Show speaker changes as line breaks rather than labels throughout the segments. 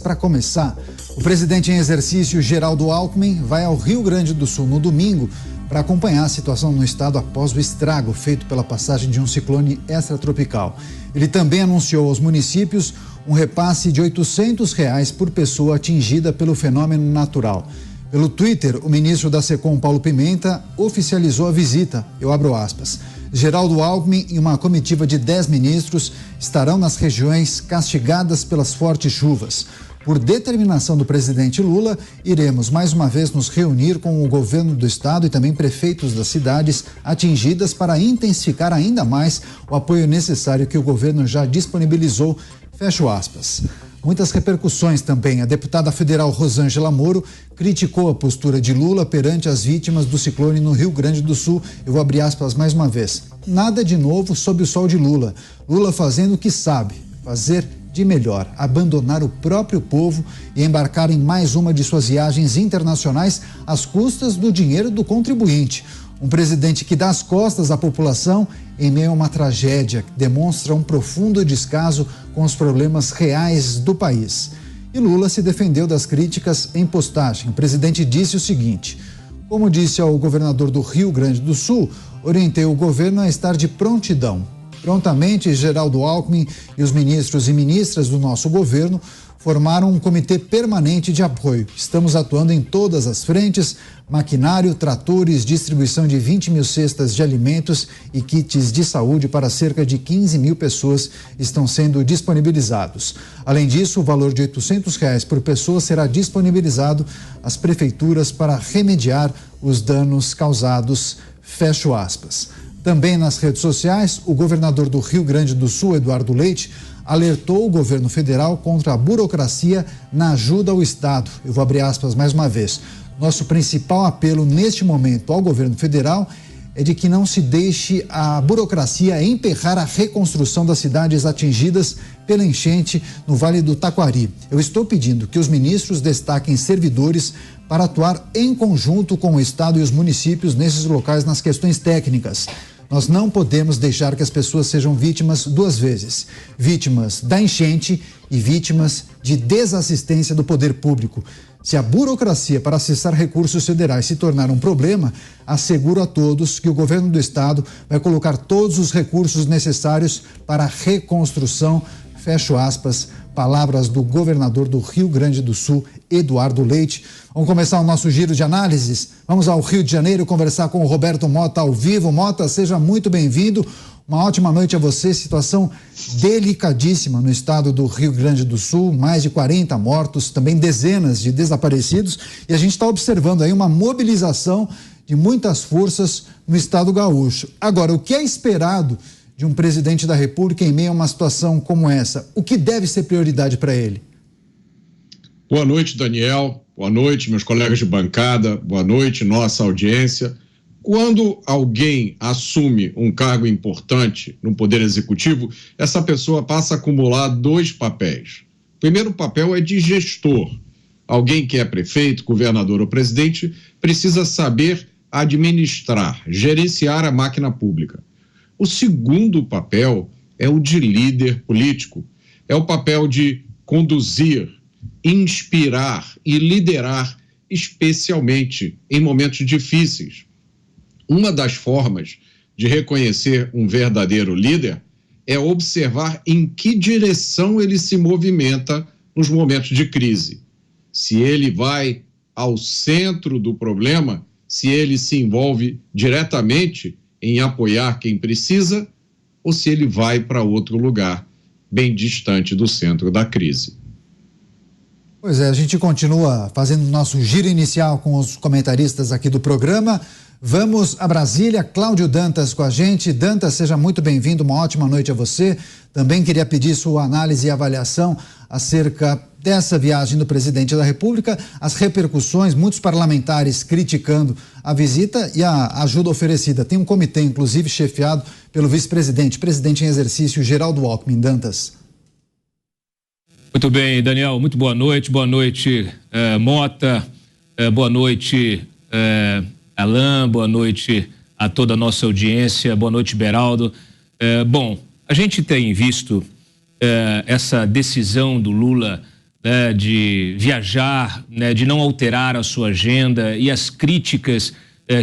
Para começar, o presidente em exercício, Geraldo Alckmin, vai ao Rio Grande do Sul no domingo para acompanhar a situação no estado após o estrago feito pela passagem de um ciclone extratropical. Ele também anunciou aos municípios um repasse de R$800 por pessoa atingida pelo fenômeno natural. Pelo Twitter, o ministro da SECOM, Paulo Pimenta, oficializou a visita. Eu abro aspas. Geraldo Alckmin e uma comitiva de 10 ministros estarão nas regiões castigadas pelas fortes chuvas. Por determinação do presidente Lula, iremos mais uma vez nos reunir com o governo do estado e também prefeitos das cidades atingidas para intensificar ainda mais o apoio necessário que o governo já disponibilizou. Fecho aspas. Muitas repercussões também. A deputada federal Rosângela Moro criticou a postura de Lula perante as vítimas do ciclone no Rio Grande do Sul. Eu vou abrir aspas mais uma vez. Nada de novo sob o sol de Lula. Lula fazendo o que sabe, fazer de melhor, abandonar o próprio povo e embarcar em mais uma de suas viagens internacionais às custas do dinheiro do contribuinte. Um presidente que dá as costas à população em meio a uma tragédia que demonstra um profundo descaso com os problemas reais do país. E Lula se defendeu das críticas em postagem. O presidente disse o seguinte: como disse ao governador do Rio Grande do Sul, orientei o governo a estar de prontidão. Prontamente, Geraldo Alckmin e os ministros e ministras do nosso governo formaram um comitê permanente de apoio. Estamos atuando em todas as frentes: maquinário, tratores, distribuição de 20 mil cestas de alimentos e kits de saúde para cerca de 15 mil pessoas estão sendo disponibilizados. Além disso, o valor de R$800 por pessoa será disponibilizado às prefeituras para remediar os danos causados. Fecho aspas. Também nas redes sociais, o governador do Rio Grande do Sul, Eduardo Leite, alertou o governo federal contra a burocracia na ajuda ao Estado. Eu vou abrir aspas mais uma vez. Nosso principal apelo neste momento ao governo federal é de que não se deixe a burocracia emperrar a reconstrução das cidades atingidas pela enchente no Vale do Taquari. Eu estou pedindo que os ministros destaquem servidores para atuar em conjunto com o Estado e os municípios nesses locais nas questões técnicas. Nós não podemos deixar que as pessoas sejam vítimas duas vezes: vítimas da enchente e vítimas de desassistência do poder público. Se a burocracia para acessar recursos federais se tornar um problema, asseguro a todos que o governo do estado vai colocar todos os recursos necessários para a reconstrução. Fecho aspas, palavras do governador do Rio Grande do Sul, Eduardo Leite. Vamos começar o nosso giro de análises. Vamos ao Rio de Janeiro conversar com o Roberto Mota ao vivo. Mota, seja muito bem-vindo. Uma ótima noite a você. Situação delicadíssima no estado do Rio Grande do Sul, mais de 40 mortos, também dezenas de desaparecidos, e a gente está observando aí uma mobilização de muitas forças no estado gaúcho. Agora, o que é esperado de um presidente da República em meio a uma situação como essa? O que deve ser prioridade para ele?
Boa noite, Daniel. Boa noite, meus colegas de bancada. Boa noite, nossa audiência. Quando alguém assume um cargo importante no Poder Executivo, essa pessoa passa a acumular dois papéis. O primeiro papel é de gestor. Alguém que é prefeito, governador ou presidente precisa saber administrar, gerenciar a máquina pública. O segundo papel é o de líder político. É o papel de conduzir, inspirar e liderar, especialmente em momentos difíceis. Uma das formas de reconhecer um verdadeiro líder é observar em que direção ele se movimenta nos momentos de crise. Se ele vai ao centro do problema, se ele se envolve diretamente em apoiar quem precisa, ou se ele vai para outro lugar, bem distante do centro da crise.
Pois é, a gente continua fazendo nosso giro inicial com os comentaristas aqui do programa. Vamos a Brasília, Cláudio Dantas com a gente. Dantas, seja muito bem-vindo, uma ótima noite a você. Também queria pedir sua análise e avaliação acerca dessa viagem do presidente da República, as repercussões, muitos parlamentares criticando a visita e a ajuda oferecida. Tem um comitê, inclusive, chefiado pelo vice-presidente, presidente em exercício, Geraldo Alckmin. Dantas.
Muito bem, Daniel, muito boa noite, Mota, boa noite, Alain, boa noite a toda a nossa audiência, boa noite, Beraldo. Bom, a gente tem visto essa decisão do Lula né, de viajar, né, de não alterar a sua agenda, e as críticas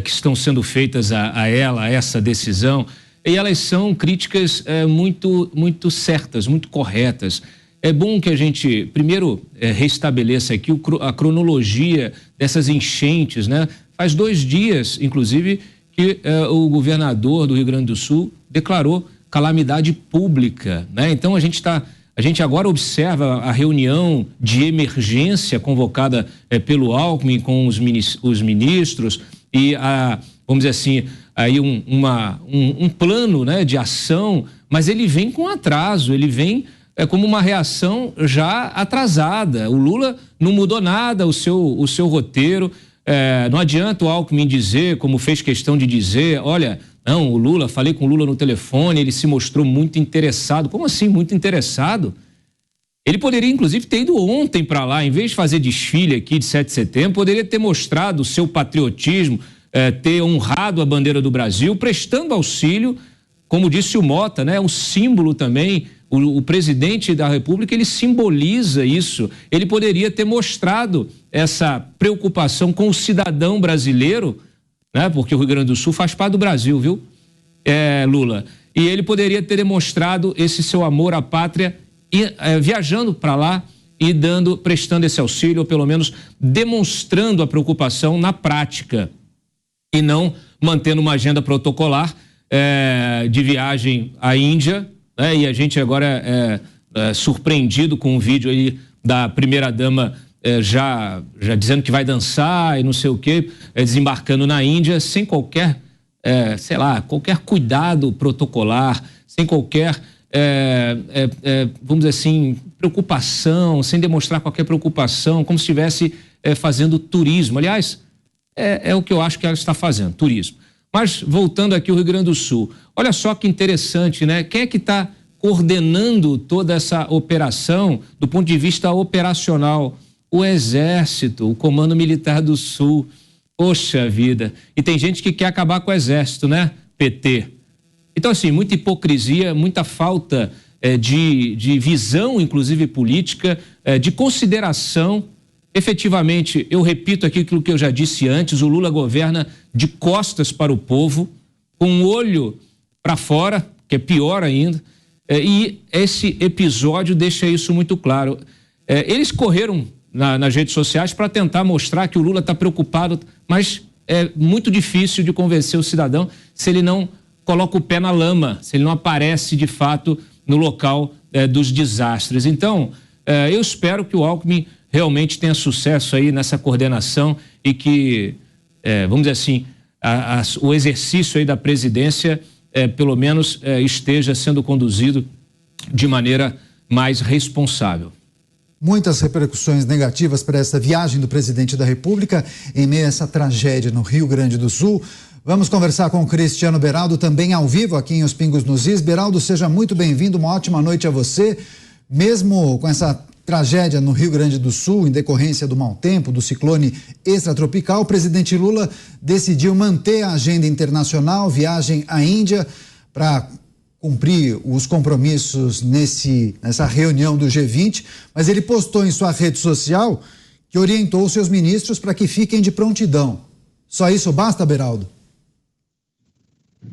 que estão sendo feitas a ela, a essa decisão, e elas são críticas muito certas, muito corretas. É bom que a gente, primeiro, restabeleça aqui a cronologia dessas enchentes, né? Faz 2 dias, inclusive, que o governador do Rio Grande do Sul declarou calamidade pública, né? Então a gente agora observa a reunião de emergência convocada pelo Alckmin com os ministros e vamos dizer assim, aí um plano, né, de ação, mas ele vem com atraso, ele vem como uma reação já atrasada. O Lula não mudou nada o seu roteiro. Não adianta o Alckmin dizer, como fez questão de dizer, olha, não, o Lula, falei com o Lula no telefone, ele se mostrou muito interessado. Como assim, muito interessado? Ele poderia, inclusive, ter ido ontem para lá, em vez de fazer desfile aqui de 7 de setembro, poderia ter mostrado o seu patriotismo, ter honrado a bandeira do Brasil, prestando auxílio, como disse o Mota, né? Um símbolo também. O presidente da República, ele simboliza isso. Ele poderia ter mostrado essa preocupação com o cidadão brasileiro, né? Porque o Rio Grande do Sul faz parte do Brasil, viu, Lula? E ele poderia ter demonstrado esse seu amor à pátria viajando para lá e prestando esse auxílio, ou pelo menos demonstrando a preocupação na prática e não mantendo uma agenda protocolar de viagem à Índia. E a gente agora é surpreendido com um vídeo aí da primeira-dama já dizendo que vai dançar e não sei o quê, desembarcando na Índia sem qualquer, qualquer cuidado protocolar, sem qualquer, vamos dizer assim, preocupação, sem demonstrar qualquer preocupação, como se estivesse fazendo turismo. Aliás, é o que eu acho que ela está fazendo, turismo. Mas, voltando aqui ao Rio Grande do Sul, olha só que interessante, né? Quem é que está coordenando toda essa operação do ponto de vista operacional? O Exército, o Comando Militar do Sul. Poxa vida. E tem gente que quer acabar com o Exército, né? PT. Então, assim, muita hipocrisia, muita falta de visão, inclusive política, de consideração. Efetivamente, eu repito aqui aquilo que eu já disse antes, o Lula governa de costas para o povo, com um olho para fora, que é pior ainda, e esse episódio deixa isso muito claro. Eles correram nas redes sociais para tentar mostrar que o Lula está preocupado, mas é muito difícil de convencer o cidadão se ele não coloca o pé na lama, se ele não aparece de fato no local dos desastres. Então, eu espero que o Alckmin realmente tenha sucesso aí nessa coordenação e que, vamos dizer assim, o exercício aí da presidência, pelo menos, esteja sendo conduzido de maneira mais responsável.
Muitas repercussões negativas para essa viagem do presidente da República em meio a essa tragédia no Rio Grande do Sul. Vamos conversar com o Cristiano Beraldo, também ao vivo aqui em Os Pingos nos Is. Beraldo, seja muito bem-vindo, uma ótima noite a você. Mesmo com essa tragédia no Rio Grande do Sul, em decorrência do mau tempo, do ciclone extratropical, o presidente Lula decidiu manter a agenda internacional, viagem à Índia, para cumprir os compromissos nessa reunião do G20, mas ele postou em sua rede social que orientou seus ministros para que fiquem de prontidão. Só isso basta, Beraldo?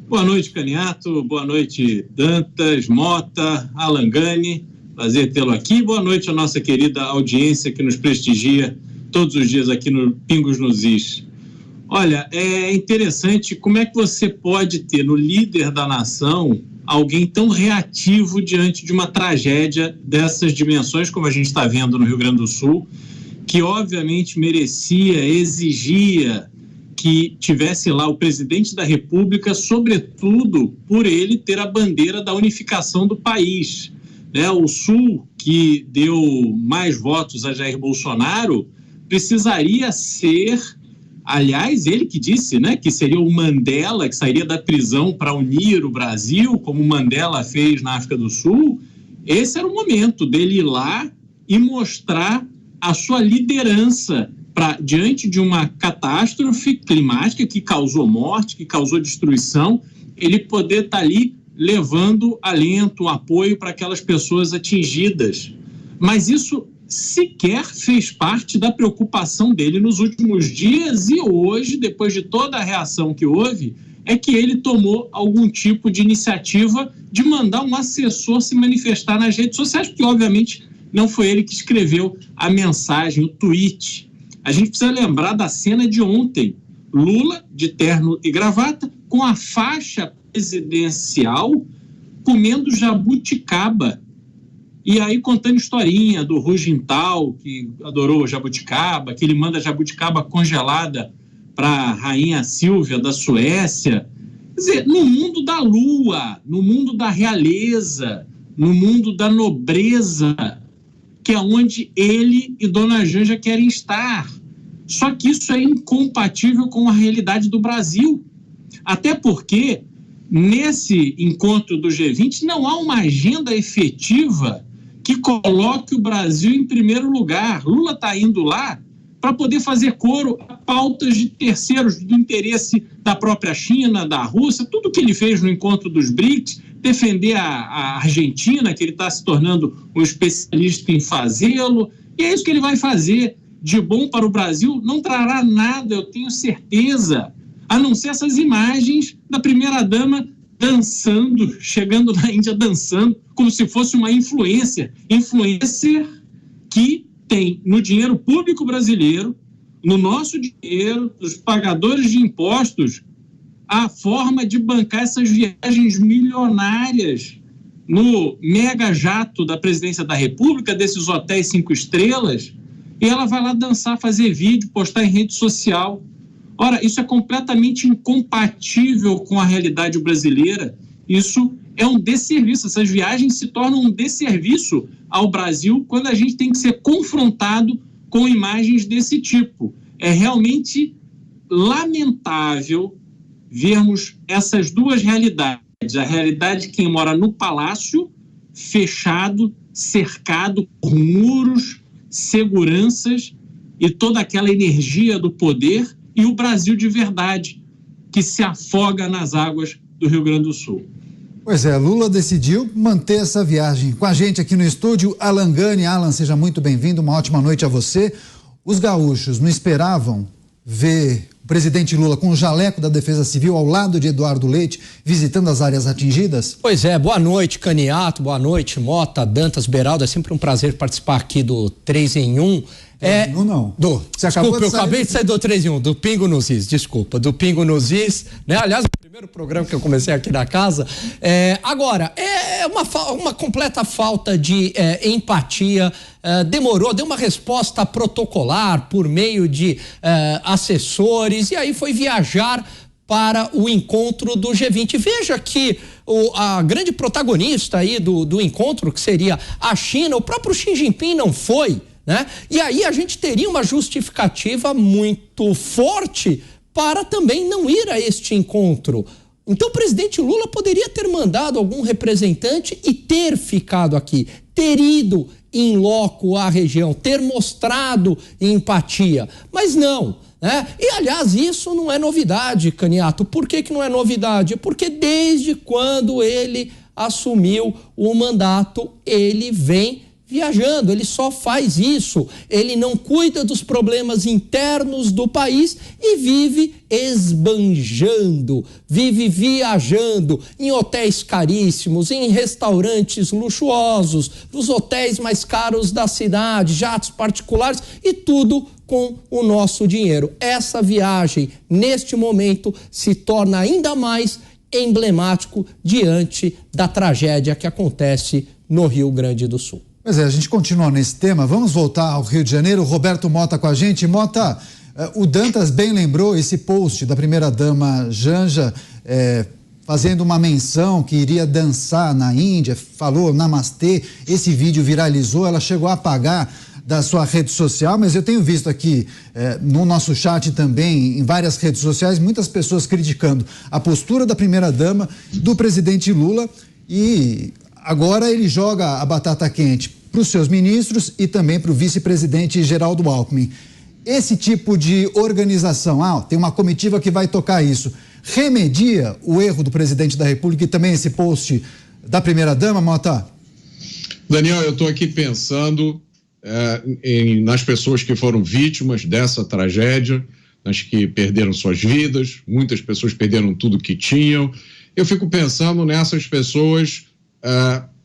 Boa noite, Caniato. Boa noite, Dantas, Mota, Alangani. Prazer tê-lo aqui. Boa noite à nossa querida audiência que nos prestigia todos os dias aqui no Pingos nos Is. Olha, é interessante como é que você pode ter no líder da nação alguém tão reativo diante de uma tragédia dessas dimensões, como a gente está vendo no Rio Grande do Sul, que obviamente merecia, exigia que tivesse lá o presidente da República, sobretudo por ele ter a bandeira da unificação do país. O Sul, que deu mais votos a Jair Bolsonaro, precisaria ser, aliás, ele que disse, que seria o Mandela, que sairia da prisão para unir o Brasil, como o Mandela fez na África do Sul. Esse era o momento dele ir lá e mostrar a sua liderança diante de uma catástrofe climática que causou morte, que causou destruição, ele poder estar ali levando alento, apoio para aquelas pessoas atingidas. Mas isso sequer fez parte da preocupação dele nos últimos dias, e hoje, depois de toda a reação que houve, é que ele tomou algum tipo de iniciativa de mandar um assessor se manifestar nas redes sociais, porque obviamente não foi ele que escreveu a mensagem, o tweet. A gente precisa lembrar da cena de ontem, Lula de terno e gravata, com a faixa presidencial, comendo jabuticaba. E aí contando historinha do Hu Jintao, que adorou jabuticaba, que ele manda jabuticaba congelada para a rainha Silvia da Suécia. Quer dizer, no mundo da lua, no mundo da realeza, no mundo da nobreza, que é onde ele e Dona Janja querem estar. Só que isso é incompatível com a realidade do Brasil. Até porque, nesse encontro do G20, não há uma agenda efetiva que coloque o Brasil em primeiro lugar. Lula está indo lá para poder fazer coro a pautas de terceiros, do interesse da própria China, da Rússia, tudo que ele fez no encontro dos BRICS, defender a Argentina, que ele está se tornando um especialista em fazê-lo, e é isso que ele vai fazer. De bom para o Brasil não trará nada, eu tenho certeza, a não ser essas imagens da primeira-dama dançando, chegando na Índia dançando, como se fosse uma influencer que tem no dinheiro público brasileiro, no nosso dinheiro, dos pagadores de impostos, a forma de bancar essas viagens milionárias no mega jato da presidência da República, desses hotéis 5 estrelas, e ela vai lá dançar, fazer vídeo, postar em rede social. Ora, isso é completamente incompatível com a realidade brasileira. Isso é um desserviço. Essas viagens se tornam um desserviço ao Brasil quando a gente tem que ser confrontado com imagens desse tipo. É realmente lamentável vermos essas duas realidades. A realidade de quem mora no palácio, fechado, cercado por muros, seguranças e toda aquela energia do poder, e o Brasil de verdade, que se afoga nas águas do Rio Grande do Sul.
Pois é, Lula decidiu manter essa viagem. Com a gente aqui no estúdio, Alan Gani. Alan, seja muito bem-vindo, uma ótima noite a você. Os gaúchos não esperavam ver o presidente Lula com o jaleco da Defesa Civil ao lado de Eduardo Leite, visitando as áreas atingidas?
Pois é, boa noite, Caniato, boa noite, Mota, Dantas, Beraldo, é sempre um prazer participar aqui do 3 em 1.
Não.
Desculpa, eu acabei de sair do 3 em 1, do Pingo nos Is, do Pingo nos Is, né? Aliás, o primeiro programa que eu comecei aqui na casa. Agora, é uma completa falta de empatia. Deu uma resposta protocolar por meio de assessores, e aí foi viajar para o encontro do G20. Veja que a grande protagonista aí do encontro, que seria a China, o próprio Xi Jinping não foi, né? E aí a gente teria uma justificativa muito forte para também não ir a este encontro. Então o presidente Lula poderia ter mandado algum representante e ter ficado aqui, ter ido em loco à região, ter mostrado empatia, mas não, né? E aliás, isso não é novidade, Caniato. Por que não é novidade? Porque desde quando ele assumiu o mandato, ele vem viajando, ele só faz isso, ele não cuida dos problemas internos do país e vive esbanjando, vive viajando em hotéis caríssimos, em restaurantes luxuosos, nos hotéis mais caros da cidade, jatos particulares e tudo com o nosso dinheiro. Essa viagem, neste momento, se torna ainda mais emblemático diante da tragédia que acontece no Rio Grande do Sul.
Pois é, a gente continua nesse tema, vamos voltar ao Rio de Janeiro. Roberto Mota com a gente. Mota, o Dantas bem lembrou esse post da primeira-dama Janja, fazendo uma menção que iria dançar na Índia, falou namastê, esse vídeo viralizou, ela chegou a apagar da sua rede social, mas eu tenho visto aqui no nosso chat também, em várias redes sociais, muitas pessoas criticando a postura da primeira-dama, do presidente Lula, e agora ele joga a batata quente para os seus ministros e também para o vice-presidente Geraldo Alckmin. Esse tipo de organização, tem uma comitiva que vai tocar isso, remedia o erro do presidente da República e também esse post da primeira-dama, Mota?
Daniel, eu estou aqui pensando nas pessoas que foram vítimas dessa tragédia, nas que perderam suas vidas, muitas pessoas perderam tudo que tinham. Eu fico pensando nessas pessoas,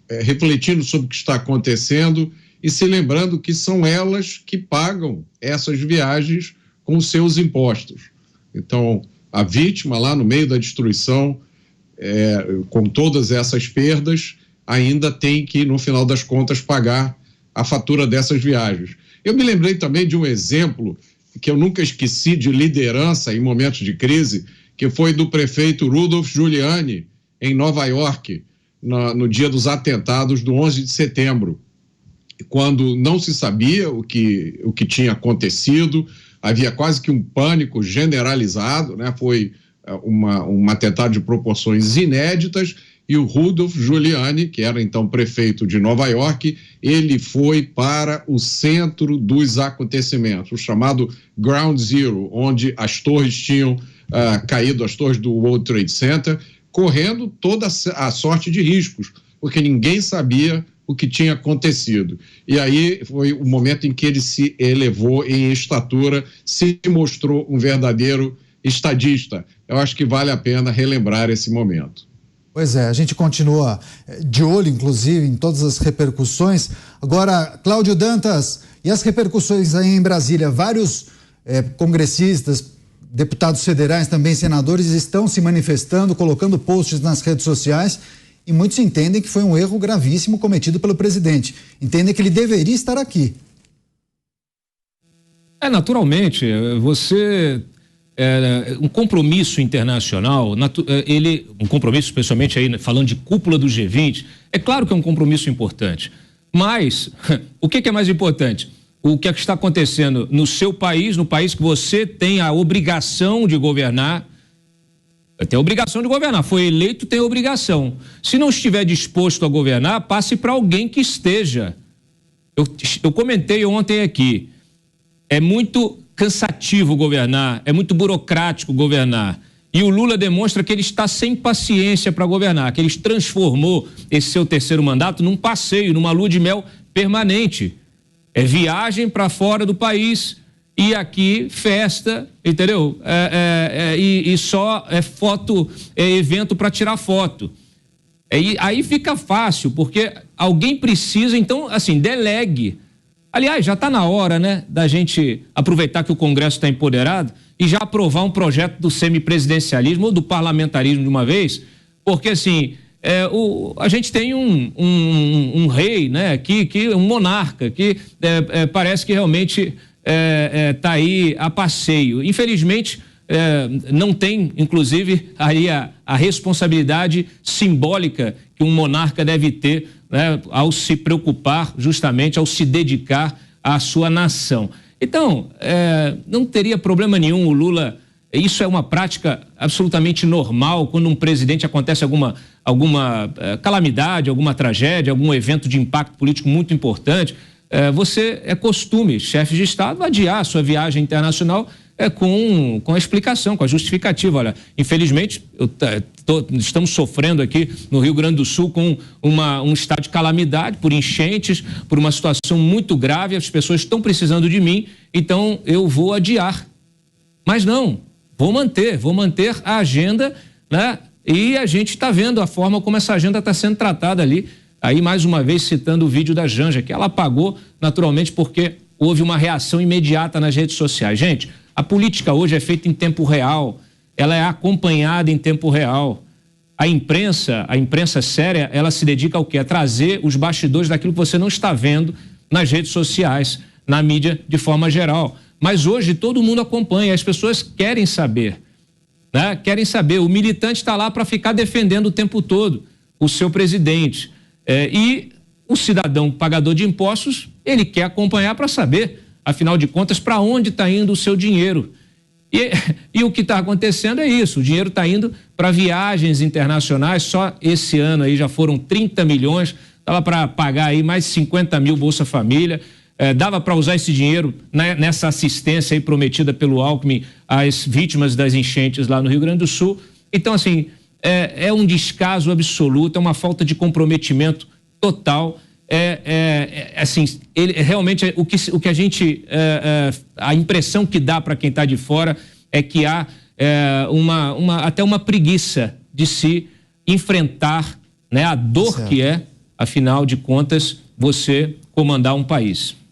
refletindo sobre o que está acontecendo e se lembrando que são elas que pagam essas viagens com os seus impostos. Então, a vítima lá no meio da destruição, com todas essas perdas, ainda tem que, no final das contas, pagar a fatura dessas viagens. Eu me lembrei também de um exemplo que eu nunca esqueci de liderança em momentos de crise, que foi do prefeito Rudolph Giuliani, em Nova York, no dia dos atentados do 11 de setembro, quando não se sabia o que tinha acontecido, havia quase que um pânico generalizado, né? Foi um atentado de proporções inéditas, e o Rudolph Giuliani, que era então prefeito de Nova York, ele foi para o centro dos acontecimentos, o chamado Ground Zero, onde as torres tinham caído, as torres do World Trade Center, correndo toda a sorte de riscos, porque ninguém sabia o que tinha acontecido. E aí foi o momento em que ele se elevou em estatura, se mostrou um verdadeiro estadista. Eu acho que vale a pena relembrar esse momento.
Pois é, a gente continua de olho, inclusive, em todas as repercussões. Agora, Cláudio Dantas, e as repercussões aí em Brasília? Vários congressistas, deputados federais, também senadores, estão se manifestando, colocando posts nas redes sociais, e muitos entendem que foi um erro gravíssimo cometido pelo presidente. Entendem que ele deveria estar aqui.
Naturalmente, um compromisso internacional, um compromisso especialmente aí falando de cúpula do G20, é claro que é um compromisso importante, mas o que é mais importante? O que é que está acontecendo no seu país, no país que você tem a obrigação de governar? Tem a obrigação de governar, foi eleito, tem a obrigação. Se não estiver disposto a governar, passe para alguém que esteja. Eu comentei ontem aqui, é muito cansativo governar, é muito burocrático governar. E o Lula demonstra que ele está sem paciência para governar, que ele transformou esse seu terceiro mandato num passeio, numa lua de mel permanente. É viagem para fora do país e aqui festa, entendeu? E só foto, evento para tirar foto. Aí fica fácil, porque alguém precisa, então, assim, delegue. Aliás, já está na hora, né, da gente aproveitar que o Congresso está empoderado e já aprovar um projeto do semipresidencialismo ou do parlamentarismo de uma vez, porque, assim, a gente tem um rei, né, um monarca, que parece que realmente está aí a passeio. Infelizmente, não tem, inclusive, aí a responsabilidade simbólica que um monarca deve ter, né, ao se preocupar, justamente ao se dedicar à sua nação. Então, não teria problema nenhum o Lula. Isso é uma prática absolutamente normal quando um presidente acontece alguma calamidade, alguma tragédia, algum evento de impacto político muito importante. É costume, chefes de Estado, adiar a sua viagem internacional com a explicação, com a justificativa. Olha, infelizmente, estamos sofrendo aqui no Rio Grande do Sul com um estado de calamidade por enchentes, por uma situação muito grave, as pessoas estão precisando de mim, então eu vou adiar. Mas não, vou manter a agenda, né? E a gente está vendo a forma como essa agenda está sendo tratada ali. Aí, mais uma vez, citando o vídeo da Janja, que ela apagou, naturalmente, porque houve uma reação imediata nas redes sociais. Gente, a política hoje é feita em tempo real, ela é acompanhada em tempo real. A imprensa séria, ela se dedica ao quê? A trazer os bastidores daquilo que você não está vendo nas redes sociais, na mídia de forma geral. Mas hoje todo mundo acompanha, as pessoas querem saber, né? Querem saber, o militante está lá para ficar defendendo o tempo todo o seu presidente. E o cidadão pagador de impostos, ele quer acompanhar para saber, afinal de contas, para onde está indo o seu dinheiro. E o que está acontecendo é isso, o dinheiro está indo para viagens internacionais, só esse ano aí já foram 30 milhões, dava para pagar aí mais 50 mil Bolsa Família, dava para usar esse dinheiro nessa assistência aí prometida pelo Alckmin às vítimas das enchentes lá no Rio Grande do Sul. Então, assim, é um descaso absoluto, é uma falta de comprometimento total. assim, ele realmente o que a gente, a impressão que dá para quem está de fora é que há até uma preguiça de se enfrentar, né, a dor que é, afinal de contas, você comandar um país.